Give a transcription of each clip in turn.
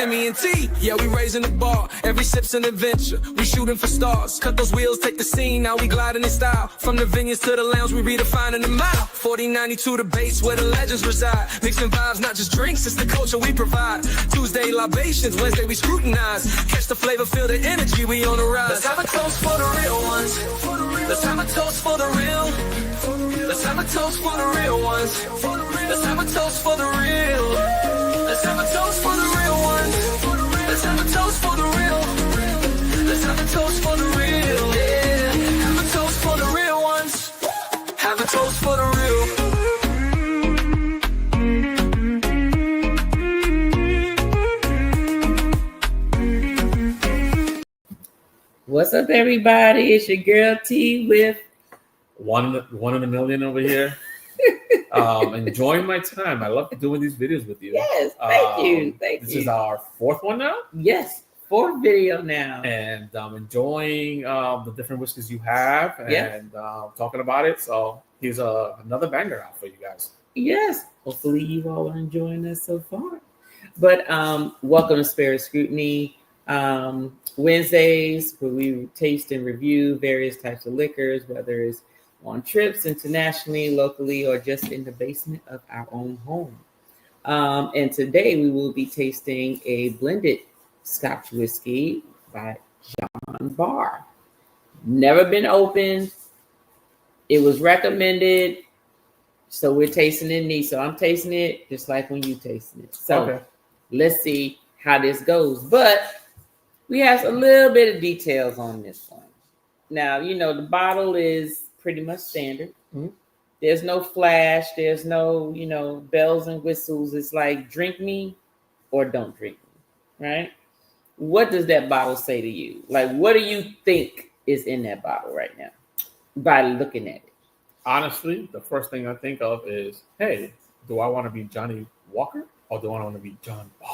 Timmy and T, yeah, we raising the bar. Every sip's an adventure, we shooting for stars. Cut those wheels, take the scene, now we gliding in style. From the vineyards to the lounge, we redefining the mile. 4092 the base, where the legends reside. Mixing vibes, not just drinks, it's the culture we provide. Tuesday libations, Wednesday we scrutinize. Catch the flavor, feel the energy, we on the rise. Let's have a toast for the real ones. Let's have a toast for the real. Let's have a toast for the real ones. Let's have a toast for the real. Let's have a toast for the real ones. Let's have a toast for the real. Let's have a toast for the real. Yeah. Have a toast for the real ones. Have a toast for the real. What's up, everybody? It's your girl T with one in a million over here. Enjoying my time. I love doing these videos with you. Yes, thank you. This is our fourth one now. Yes, fourth video now. And I'm enjoying the different whiskeys you have and talking about it. So here's another banger out for you guys. Yes, hopefully you all are enjoying this so far. But welcome to Scrutiny. Wednesdays where we taste and review various types of liquors, whether it's on trips internationally, locally, or just in the basement of our own home. And today we will be tasting a blended Scotch whiskey by John Barr. Never been opened. It was recommended, so we're tasting it neat. So I'm tasting it just like when you tasting it. So let's see how this goes. But we have a little bit of details on this one. Now, you know, the bottle is pretty much standard. Mm-hmm. There's no flash. There's no, you know, bells and whistles. It's like drink me or don't drink me, right? What does that bottle say to you? Like, what do you think is in that bottle right now by looking at it? Honestly, the first thing I think of is, hey, do I want to be Johnny Walker or do I want to be John Barr?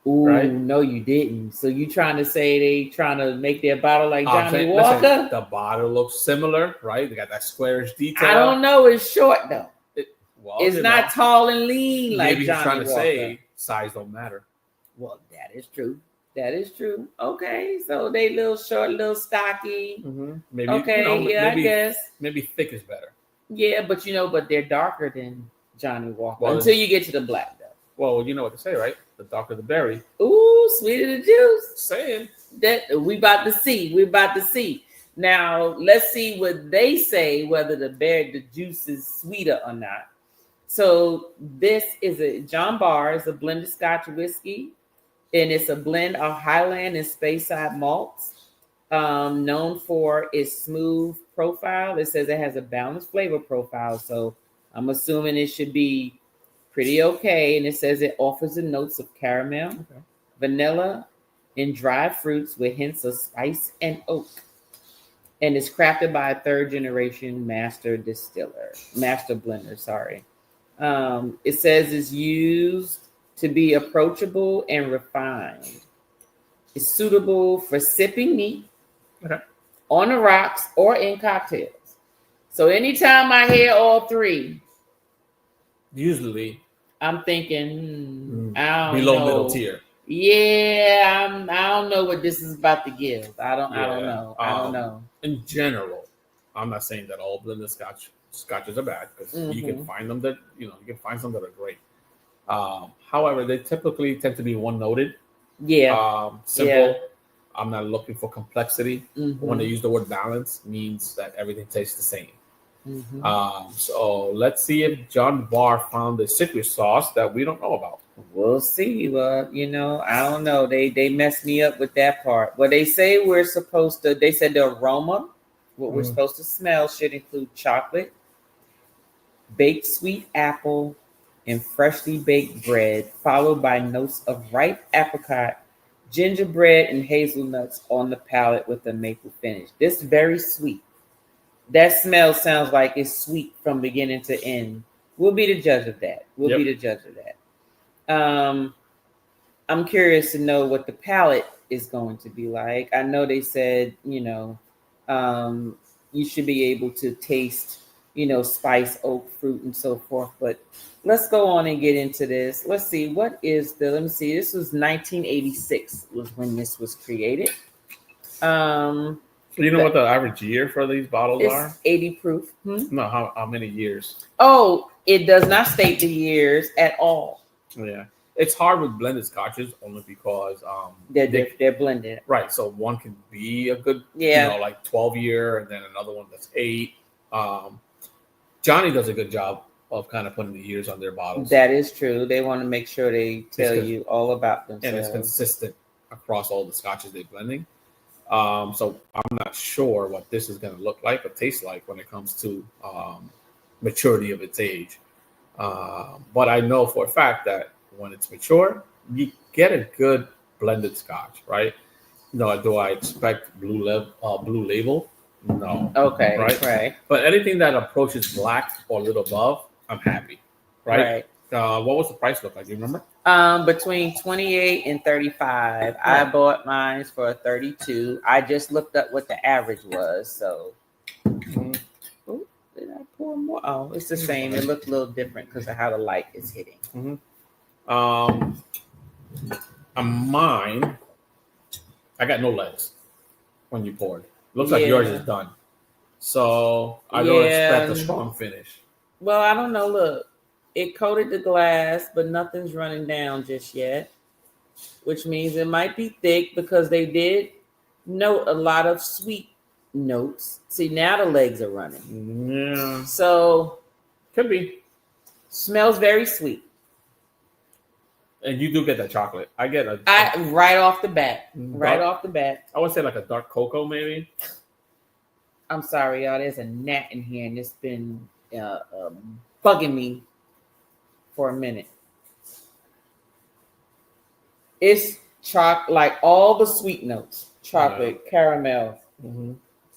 Ooh, right? No, you didn't. So you trying to say they trying to make their bottle like Johnny Walker? Listen, the bottle looks similar, right? They got that squarish detail. I don't know. It's short though. It's not tall and lean like maybe Johnny he's trying to Walker. say size don't matter. Well, that is true. That is true. Okay, so they little short, little stocky. Mm-hmm. Maybe maybe, I guess maybe thick is better. Yeah, but but they're darker than Johnny Walker until you get to the black though. Well, you know what to say, right? The darker the berry. Ooh, sweeter the juice. Saying that we about to see. We're about to see. Now let's see what they say, whether the juice is sweeter or not. So this is a John Barr is a blended Scotch whiskey, and it's a blend of Highland and Speyside malts, known for its smooth profile. It says it has a balanced flavor profile, so I'm assuming it should be pretty okay. And it says it offers the notes of caramel, vanilla, and dried fruits with hints of spice and oak. And it's crafted by a third generation master blender, sorry. It says it's used to be approachable and refined. It's suitable for sipping neat, on the rocks, or in cocktails. So anytime I hear all three, usually I'm thinking I don't below know. Middle tier. Yeah, I don't know what this is about to give. I don't know. In general, I'm not saying that all blended scotches are bad, because you can find them that you can find some that are great. However, they typically tend to be one noted. Yeah. Simple. Yeah. I'm not looking for complexity. Mm-hmm. When they use the word balance, means that everything tastes the same. Mm-hmm. So let's see if John Barr found a secret sauce that we don't know about. We'll see. Well, I don't know. They messed me up with that part. Well, they say they said the aroma, what we're supposed to smell, should include chocolate, baked sweet apple, and freshly baked bread, followed by notes of ripe apricot, gingerbread, and hazelnuts on the palate with a maple finish. This is very sweet. That smell sounds like it's sweet from beginning to end. We'll be the judge of that. I'm curious to know what the palate is going to be like. I know they said, you should be able to taste spice, oak, fruit, and so forth. But let's go on and get into this. Let's see, let me see, this was 1986 was when this was created. So you know what the average year for these bottles It's are? 80 proof. No, how many years? Oh, it does not state the years at all. Yeah. It's hard with blended scotches only because They're blended. right. So one can be a good, Yeah. like 12-year, and then another one that's 8. Johnny does a good job of kind of putting the years on their bottles. That is true. They want to make sure they tell you all about themselves. And it's consistent across all the scotches they're blending. So I'm not sure what this is going to look like or taste like when it comes to maturity of its age. But I know for a fact that when it's mature, you get a good blended scotch, right? No, do I expect blue label? No. Okay, right. But anything that approaches black or a little above, I'm happy, right? What was the price look like? Do you remember? Between 28 and 35. I bought mine for 32. I just looked up what the average was. So, Ooh, did I pour more? Oh, it's the same. It looked a little different because of how the light is hitting. On mine, I got no legs when you poured. Looks like yours is done. So I don't expect a strong finish. Well, I don't know. Look, it coated the glass, but nothing's running down just yet, which means it might be thick because they did note a lot of sweet notes. See, now the legs are running. Yeah. So Could be. Smells very sweet. And you do get that chocolate. I get right off the bat. Right off the bat. I would say like a dark cocoa, maybe. I'm sorry, y'all. There's a gnat in here, and it's been bugging me for a minute. It's like all the sweet notes: chocolate, caramel,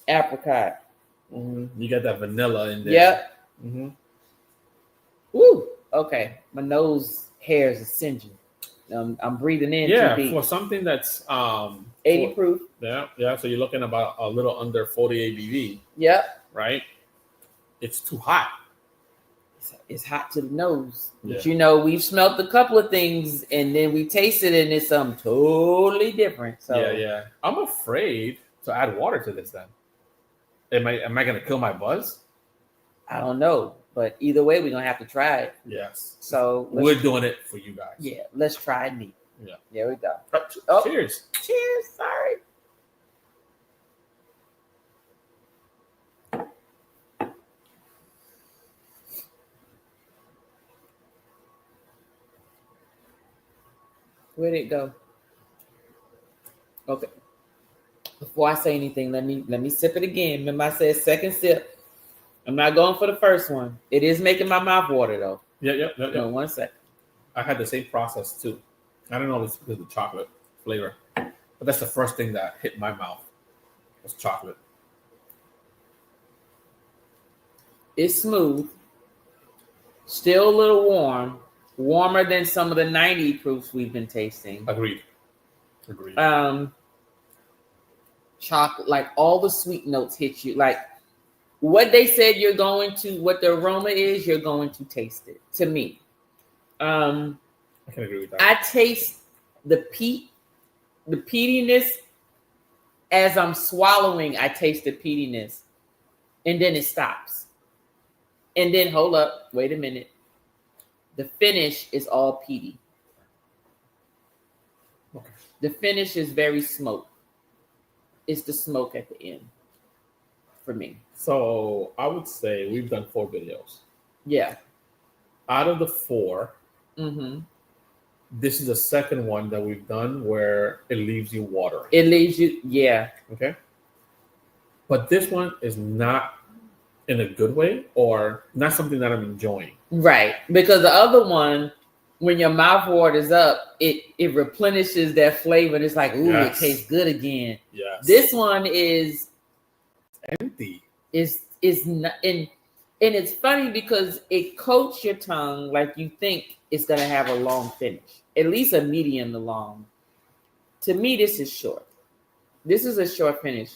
apricot. You got that vanilla in there. Yep. Woo. Okay, my nose hairs are singeing. I'm breathing in too deep. For something that's 80 proof. Yeah. So you're looking about a little under 40 ABV. Yep. Right. It's too hot. It's hot to the nose. But we've smelt a couple of things and then we tasted it and it's something totally different. So yeah. I'm afraid to add water to this then. Am I gonna kill my buzz? I don't know. But either way, we're gonna have to try it. Yes. So we're doing it for you guys. Yeah, let's try it neat. Yeah. There we go. Cheers. Cheers. Sorry. Where'd it go? Okay. Before I say anything, let me sip it again. Remember, I said second sip. I'm not going for the first one. It is making my mouth water though. Yeah. No, 1 second. I had the same process too. I don't know if it's because of the chocolate flavor, but that's the first thing that hit my mouth was chocolate. It's smooth. Still a little warm. Warmer than some of the 90 proofs we've been tasting. Agreed. Chocolate, like all the sweet notes hit you. Like what they said what the aroma is, you're going to taste it. To me. I can agree with that. I taste the peatiness as I'm swallowing. I taste the peatiness, and then it stops. And then hold up, wait a minute. The finish is all peaty. Okay. The finish is very smoke. It's the smoke at the end for me. So I would say we've done 4 videos. Yeah. Out of the 4, this is the second one that we've done where it leaves you watering. It leaves you, yeah. Okay. But this one is not in a good way or not something that I'm enjoying. Right. Because the other one, when your mouth waters up, it replenishes that flavor and it's like, ooh, It tastes good again. Yes. This one is empty. Is not, and it's funny because it coats your tongue like you think it's gonna have a long finish, at least a medium to long. To me, this is short. This is a short finish.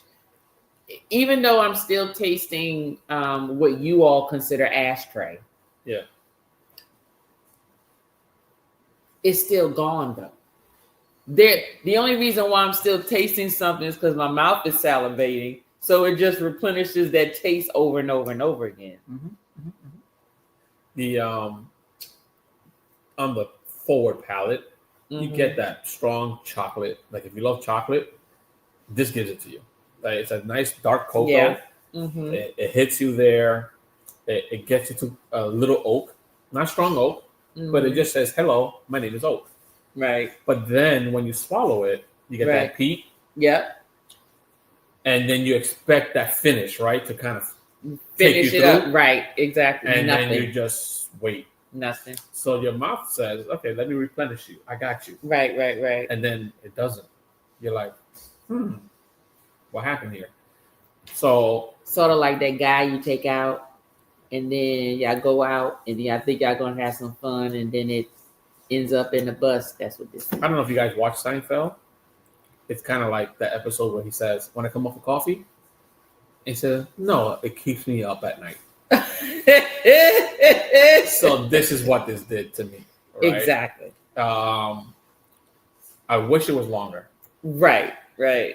even though I'm still tasting what you all consider ashtray, Yeah. it's still gone though. The only reason why I'm still tasting something is because my mouth is salivating, so it just replenishes that taste over and over and over again. The on the forward palate, you get that strong chocolate. Like if you love chocolate, this gives it to you. Like it's a nice dark cocoa. Yeah. It hits you there. It gets you to a little oak, not strong oak, but it just says, "Hello, my name is Oak." Right. But then when you swallow it, you get that peat. Yep. And then you expect that finish, right, to kind of Finish it up. Right. Exactly. And Nothing. then you just wait. Nothing. So your mouth says, "Okay, let me replenish you. I got you." Right. And then it doesn't. You're like, what happened here? So sort of like that guy you take out, and then y'all go out, and then I think y'all gonna have some fun, and then it ends up in the bus. That's what this is. I don't know if you guys watch Seinfeld. It's kind of like the episode where he says, "When I come off of coffee," he says, "No, it keeps me up at night." So this is what this did to me. Right? Exactly. I wish it was longer. Right.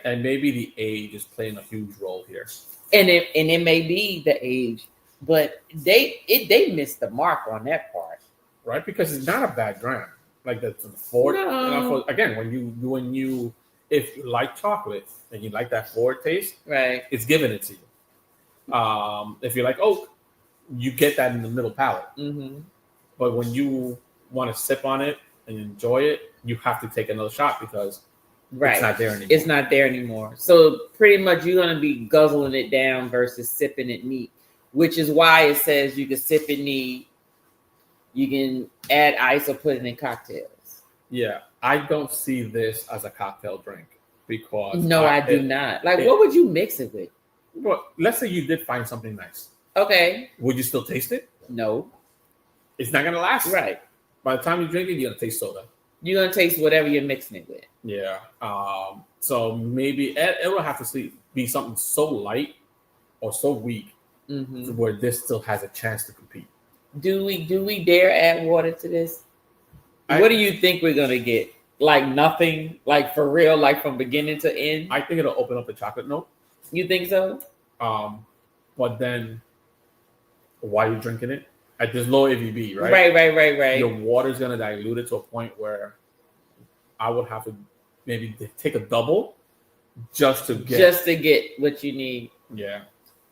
And maybe the age is playing a huge role here. And it may be the age, but they missed the mark on that part. Right? Because it's not a bad dram. Like the forward. No. Again, when you if you like chocolate and you like that forward taste, Right. it's giving it to you. If you like oak, you get that in the middle palate. But when you want to sip on it and enjoy it, you have to take another shot because it's not there anymore. It's not there anymore. So pretty much you're going to be guzzling it down versus sipping it neat, which is why it says you can sip it neat. You can add ice or put it in cocktails. Yeah, I don't see this as a cocktail drink because no, I do not. Like, what would you mix it with? Well, let's say you did find something nice. Okay. Would you still taste it? No. It's not gonna last. Right. By the time you drink it, you're gonna taste soda. You're gonna taste whatever you're mixing it with. Yeah. So maybe it will have to be something so light or so weak where this still has a chance to compete. Do we dare add water to this? What do you think we're gonna get? Like nothing? Like for real? Like from beginning to end? I think it'll open up the chocolate note. You think so? But then why are you drinking it? At this low ABV, right? Right. Your water's gonna dilute it to a point where I would have to maybe take a double just to get what you need. Yeah.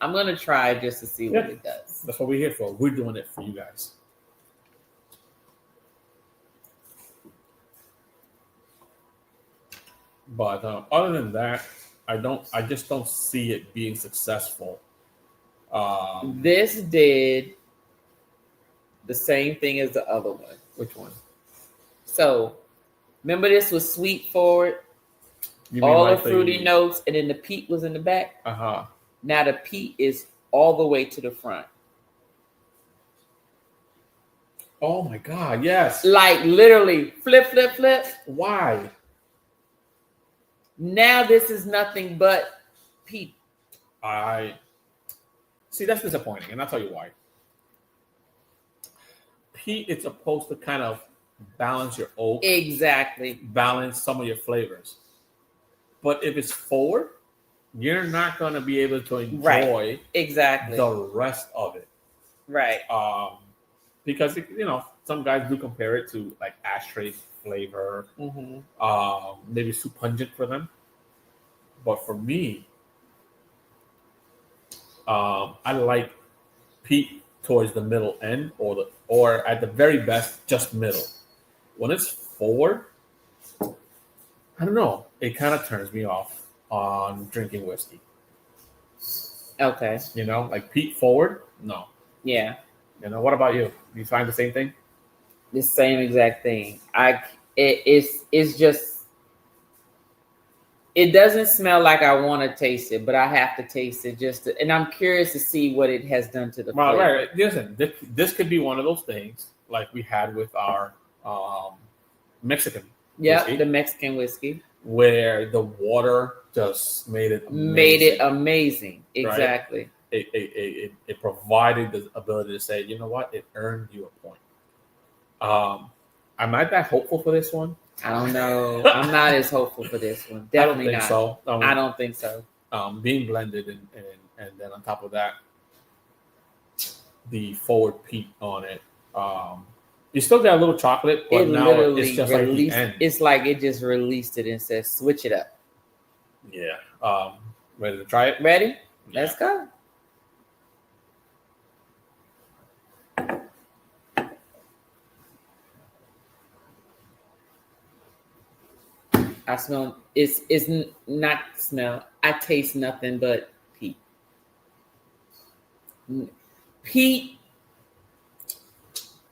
I'm gonna try just to see what it does. That's what we're here for. We're doing it for you guys. But other than that, I just don't see it being successful. This did the same thing as the other one. Which one? So, remember this was sweet forward, all the fruity notes, and then the peat was in the back. Now the peat is all the way to the front. Oh my God! Yes. Like literally, flip. Why? Now this is nothing but peat. I see. That's disappointing, and I'll tell you why. Peat, it's supposed to kind of balance your oak. Exactly. Balance some of your flavors. But if it's forward, you're not going to be able to enjoy exactly the rest of it. Right. Because, some guys do compare it to like ashtray flavor. Maybe it's too pungent for them. But for me, I like peat towards the middle end or at the very best, just middle. When it's forward, I don't know. It kind of turns me off on drinking whiskey. Okay. Like peat forward, no. Yeah. What about you? Do you find the same thing? The same exact thing. It's just, it doesn't smell like I want to taste it, but I have to taste it and I'm curious to see what it has done to the flavor. Right. Listen, this could be one of those things like we had with our Mexican whiskey. The Mexican whiskey. where the water just made it amazing. Made it amazing. Right? Exactly. It provided the ability to say, you know what, it earned you a point. Am I that hopeful for this one? I don't know. I'm not as hopeful for this one. Definitely not. So. I don't think so. Being blended and then on top of that, the forward peat on it. You still got a little chocolate, but now it's just like the end. It's like it just released it and says, switch it up. Yeah. Ready to try it? Ready? Yeah. Let's go. I smell. It's not smell. I taste nothing but peat. Peat.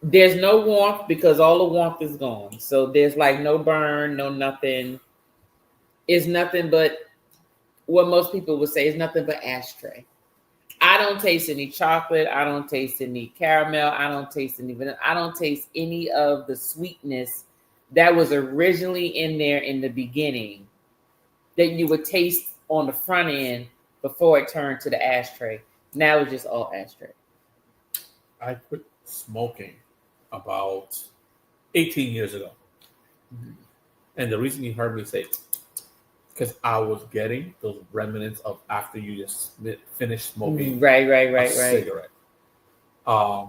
There's no warmth because all the warmth is gone. So there's like no burn, no nothing. It's nothing but what most people would say is nothing but ashtray. I don't taste any chocolate. I don't taste any caramel. I don't taste any vanilla. I don't taste any of the sweetness that was originally in there in the beginning that you would taste on the front end before it turned to the ashtray. Now it's just all ashtray. I quit smoking about 18 years ago. Mm-hmm. And the reason you heard me say it, because I was getting those remnants of after you just finished smoking right. cigarette. I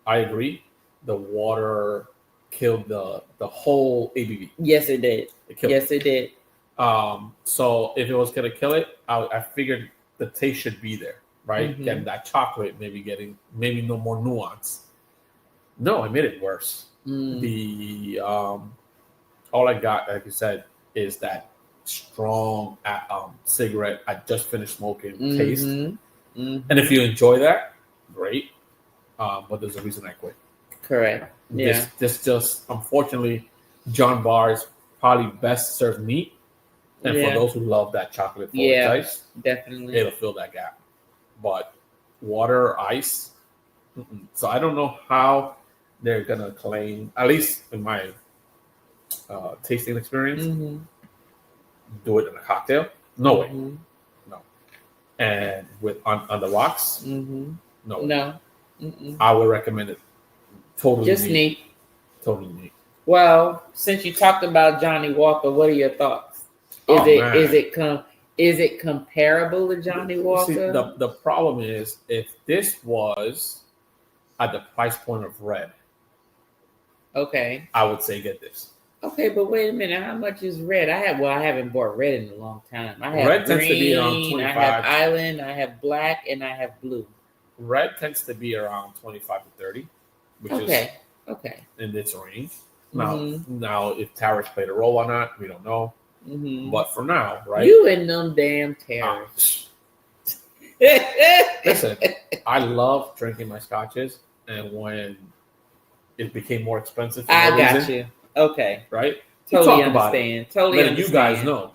agree. The water killed the whole ABV. Yes, it did. It did. So if it was gonna kill it, I figured the taste should be there, right? Mm-hmm. Getting that chocolate, maybe no more nuance. No, it made it worse. The all I got, like you said, is that strong cigarette I just finished smoking taste. Mm-hmm. And if you enjoy that, great. But there's a reason I quit. Correct. Yeah. This just, unfortunately, John Barr is probably best served neat. And for those who love that chocolate forward ice, definitely it'll fill that gap. But water, ice. So I don't know how they're gonna claim, at least in my tasting experience, do it in a cocktail. No way. No. And with on the rocks, no. No. I would recommend it. Totally just neat. Totally neat. Well, since you talked about Johnny Walker, what are your thoughts? Is it comparable to Johnny Walker? See, the problem is if this was at the price point of red, okay, I would say get this. Okay, but wait a minute. How much is red? I haven't bought red in a long time. I have red green, tends to be around 25. I have island, I have black, and I have blue. Red tends to be around 25 to 30, which is in its range. Now, if tariffs played a role or not, we don't know. But for now, right? You and them damn tariffs. Listen, I love drinking my scotches, and when it became more expensive, I got you. Okay, right? Totally understand. Totally letting understand. You guys know.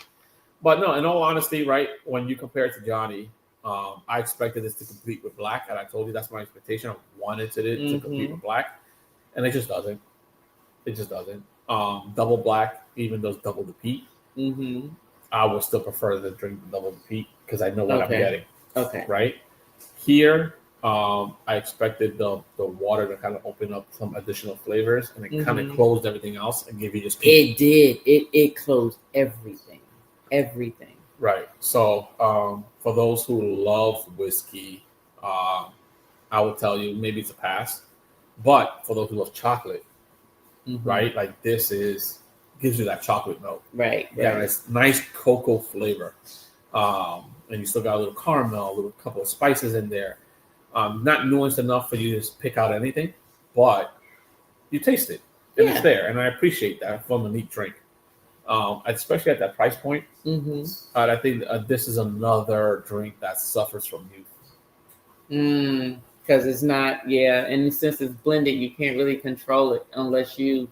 But no, in all honesty, right? When you compare it to Johnny, I expected this to compete with black, and I told you that's my expectation. I wanted to compete with black, and it just doesn't. It just doesn't. Double black even does double the peat. I would still prefer to drink the double the peat because I know what I'm getting. Okay. Right? Here, I expected the water to kind of open up some additional flavors, and it kind of closed everything else and gave you just peat. It did. It closed everything. Everything. Right. So for those who love whiskey, I would tell you maybe it's a pass. But for those who love chocolate, right? Like this gives you that chocolate note. Right. Yeah, it's nice cocoa flavor. And you still got a little caramel, a little couple of spices in there. Not nuanced enough for you to just pick out anything, but you taste it. And it's there. And I appreciate that from a neat drink. Especially at that price point. I think this is another drink that suffers from youth. Because it's not, and since it's blended, you can't really control it unless you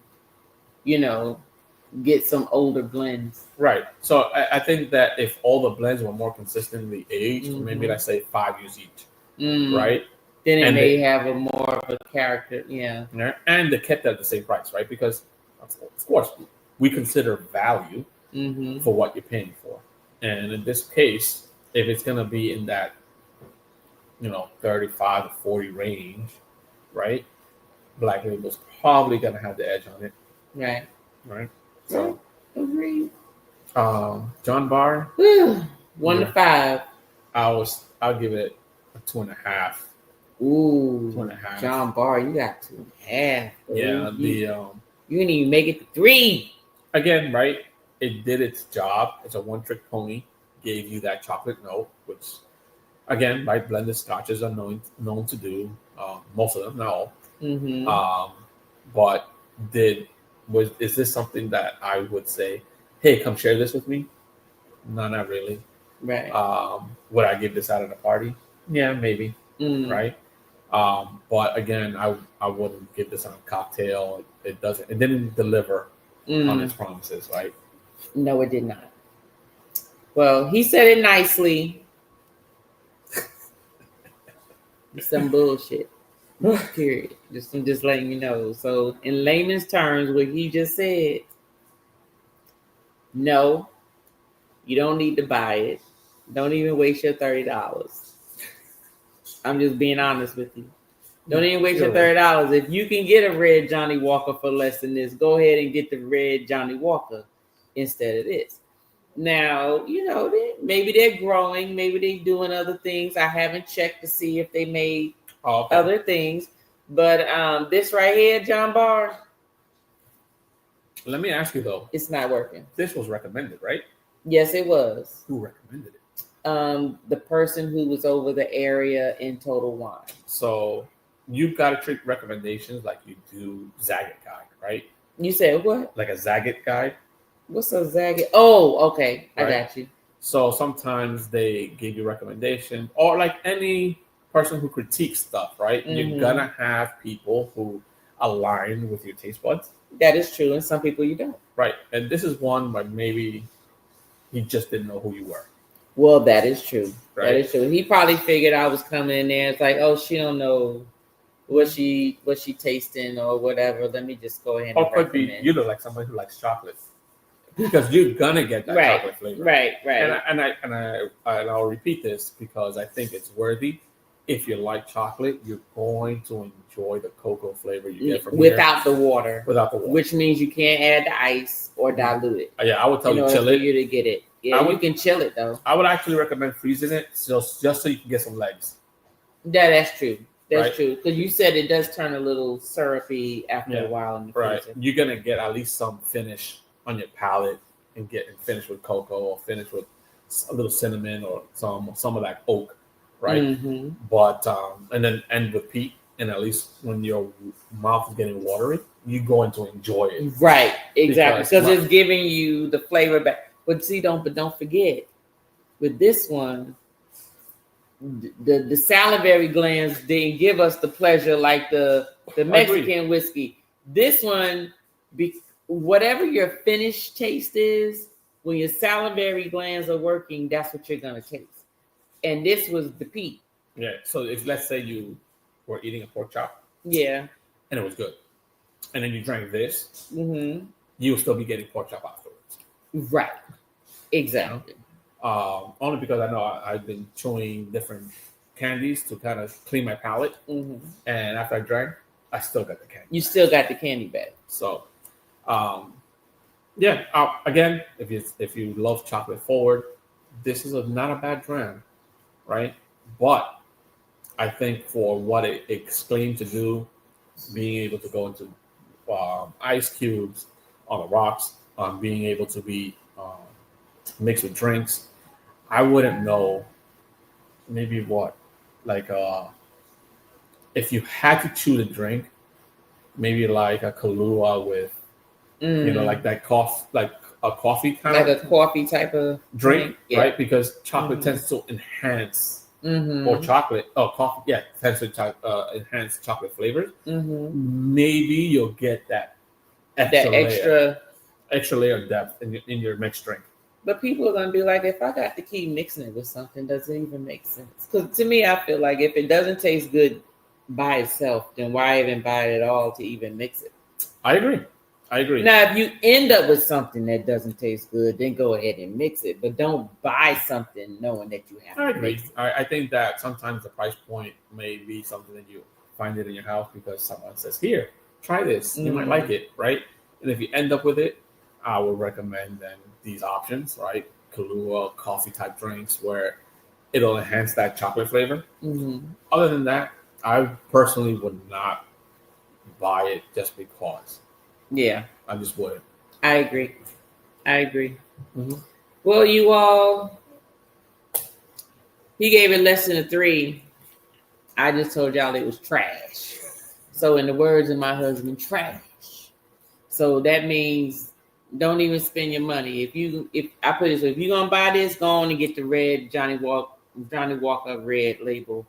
get some older blends. Right. So I think that if all the blends were more consistently aged, maybe let's say 5 years each, right? Then it may have a more of a character, And they kept it at the same price, right? Because, of course, we consider value. for what you're paying for. And in this case, if it's going to be in that, 35 to 40 range, right? Black Label's probably going to have the edge on it. Right. Right. So, agreed. John Barr, 1 to 5. I'll give it a 2.5. Ooh, 2.5. John Barr, you got 2.5. Yeah, you didn't even make it to 3. Again, right? It did its job. It's a one-trick pony. Gave you that chocolate note, which, again, right? Blended scotches are known to do. Most of them, not all. But is this something that I would say, hey, come share this with me? No, not really. Right. Would I give this out at a party? Yeah, maybe. Right. But again, I wouldn't give this on a cocktail. It didn't deliver on its promises, right? No, it did not. Well, he said it nicely. Some bullshit. Period. I'm just letting you know. So in layman's terms, what he just said, no, you don't need to buy it. Don't even waste your $30. I'm just being honest with you. Don't even waste your $30. If you can get a red Johnny Walker for less than this, go ahead and get the red Johnny Walker instead of this. Now, maybe they're growing. Maybe they're doing other things. I haven't checked to see if they made other things. But this right here, John Barr. Let me ask you, though. It's not working. This was recommended, right? Yes, it was. Who recommended it? The person who was over the area in Total Wine. So you've got to treat recommendations like you do Zagat Guide, right? You said what? Like a Zagat Guide. What's a Zagat? Oh, okay. Right? I got you. So sometimes they give you recommendations, or like any person who critiques stuff, right? You're going to have people who align with your taste buds. That is true. And some people you don't. Right. And this is one where maybe he just didn't know who you were. Well, that is true. Right? That is true. He probably figured I was coming in there. It's like, oh, she don't know what she tasting or whatever. Let me just go ahead and could be you look like somebody who likes chocolate. Because you're gonna get that chocolate flavor. Right. And I'll repeat this because I think it's worthy. If you like chocolate, you're going to enjoy the cocoa flavor you get from without the water. Without the water. Which means you can't add the ice or dilute it. Yeah, I would tell you chill it. For you to get it. Yeah, you can chill it though. I would actually recommend freezing it just so you can get some legs. Yeah, that's true. That's true. Because you said it does turn a little syrupy after a while in the freezer. You're gonna get at least some finish on your palate and finish with cocoa or finish with a little cinnamon or some of that oak, right? But and then end with peat, and at least when your mouth is getting watery, you're going to enjoy it. Right, exactly. Because it's giving you the flavor back. But don't forget, with this one, the salivary glands didn't give us the pleasure like the Mexican whiskey. This one, whatever your finished taste is, when your salivary glands are working, that's what you're gonna taste. And this was the peat. Yeah. So if let's say you were eating a pork chop, and it was good, and then you drank this, you'll still be getting pork chop afterwards. Right. Exactly. Only because I know I've been chewing different candies to kind of clean my palate, and after I drank, I still got the candy. You still got the candy back. So, again, if you love chocolate forward, this is not a bad brand, right? But I think for what it claimed to do, being able to go into ice cubes on the rocks, being able to be mixed with drinks, I wouldn't know. Maybe if you had to choose a drink, maybe like a Kahlua with, like that like a coffee kind of, like a coffee type of drink, right? Because chocolate tends to enhance, or coffee, tends to enhance chocolate flavors. Maybe you'll get that extra layer of depth in your mixed drink. But people are going to be like, if I got to keep mixing it with something, does it even make sense? Because to me, I feel like if it doesn't taste good by itself, then why even buy it at all to even mix it? I agree. I agree. Now, if you end up with something that doesn't taste good, then go ahead and mix it. But don't buy something knowing that you have I to agree. mix it. I think that sometimes the price point may be something that you find it in your house because someone says, "Here, try this. You might like it," right? And if you end up with it, I would recommend then these options, right? Kahlua, coffee type drinks where it'll enhance that chocolate flavor. Other than that, I personally would not buy it just because. Yeah, I just wouldn't. I agree. Well, you all, he gave it less than a 3. I just told y'all it was trash. So in the words of my husband, trash. So that means don't even spend your money. If I put it so, if you're gonna buy this, go on and get the red Johnny Walker red label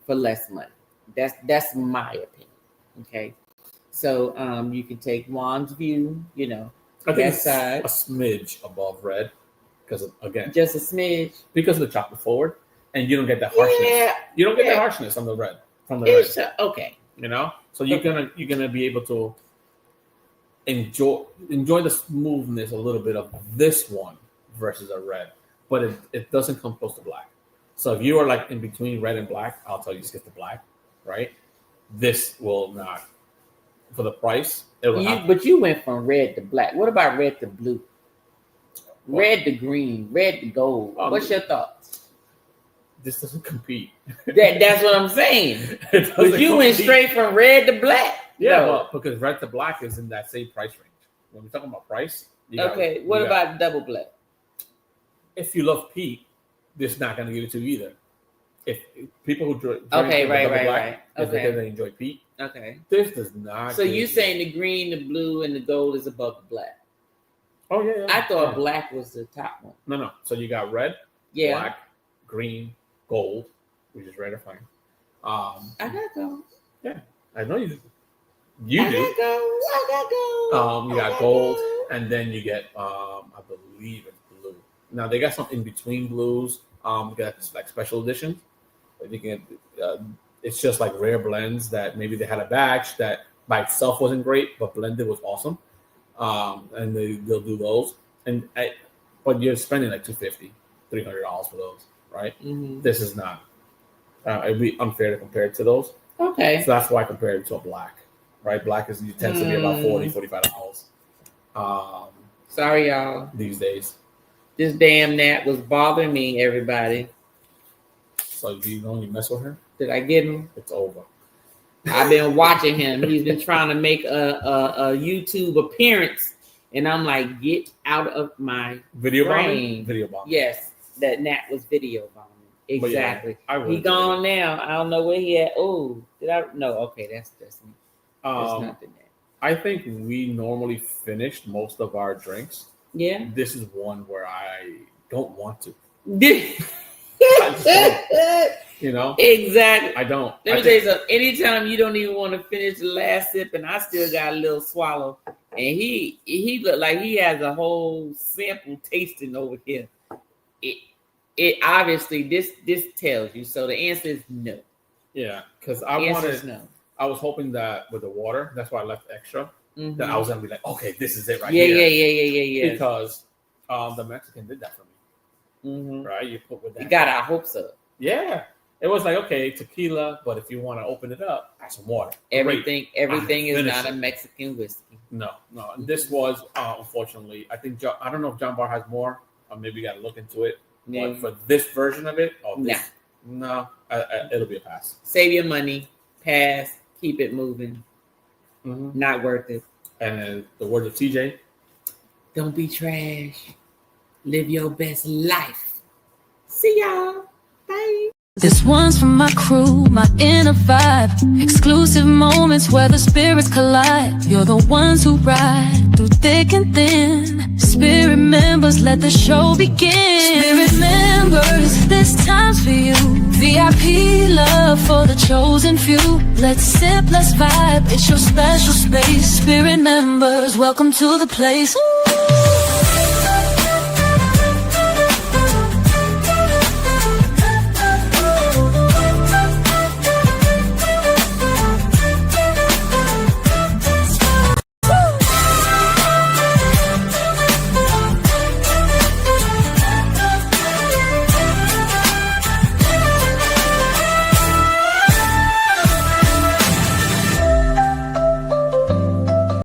for less money. That's my opinion. Okay. So you can take Juan's view, I think that side. a smidge above red because again, Just a smidge. because of the chocolate forward, and you don't get the harshness. Yeah. You don't get the harshness on the red from the red. Okay. So you're gonna be able to enjoy the smoothness a little bit of this one versus a red, but it doesn't come close to black. So if you are like in between red and black, I'll tell you just get the black, right? This will not, for the price. But you went from red to black. What about red to blue? What? Red to green, red to gold. What's your thoughts? This doesn't compete. That's what I'm saying. It But doesn't you went compete. straight from red to black. Yeah, No. well, because red to black is in that same price range. When we're talking about price, Okay. What about double black? if you love peat, this is not going to give it to you either. If people who drink Okay, the right, double right, black right. is Okay. because they enjoy peat, Okay. this does not. So give you saying the green, the blue, and the gold is above the black? Oh yeah. I thought yeah. black was the top one. No. So you got red, Yeah. black, green, gold, which is red or fine. I got gold. I know you. You I do. got gold. I got gold. You got gold, and then you get I believe it's blue. Now they got some in between blues. You got like special editions. But you can it's just like rare blends that maybe they had a batch that by itself wasn't great, but blended was awesome. And they'll do those. But you're spending like $250, $300 for those, right? Mhm. This is not. It'd be unfair to compare it to those. Okay. So that's why I compare it to a black, right? Black tends to be about $40, $45 Sorry, y'all. these days. This damn gnat was bothering me, everybody. So do you only mess with her? Did I get him? It's over. I've been watching him. He's been trying to make a YouTube appearance, and I'm like, get out of my Video brain. bombing? Video bombing. Yes, that gnat was video bombing. But yeah, Exactly. I really He gone now. I don't know where he at. Oh, did I? No. Okay, that's me. That's not the gnat. I think we normally finished most of our drinks. Yeah. This is one where I don't want to. Exactly. I don't. Let I me tell you something. Anytime you don't even want to finish the last sip, and I still got a little swallow, and he looked like he has a whole sample tasting over here. It obviously this tells you. So the answer is no. Yeah, because The answer is no. I was hoping that with the water, that's why I left extra. Mhm. That I was gonna be like, okay, this is it right Yeah, here. yeah. Because the Mexican did that for me, Mhm. right? You put with that. You got our hopes up. Yeah, it was like okay, tequila, but if you want to open it up, add some water. Everything is Finish not it. a Mexican whiskey. No. And this was unfortunately. I think I don't know if John Barr has more. Maybe you got to look into it. Yeah. But for this version of it, it'll be a pass. Save your money. Pass. Keep it moving. Mm-hmm. Not worth it. And the words of TJ. Don't be trash. Live your best life. See y'all. Bye. This one's for my crew, my inner vibe. Exclusive moments where the spirits collide. You're the ones who ride through thick and thin. Spirit members, let the show begin. Spirit members, this time's for you. VIP love for the chosen few. Let's sip, let's vibe, it's your special space. Spirit members, welcome to the place. Ooh.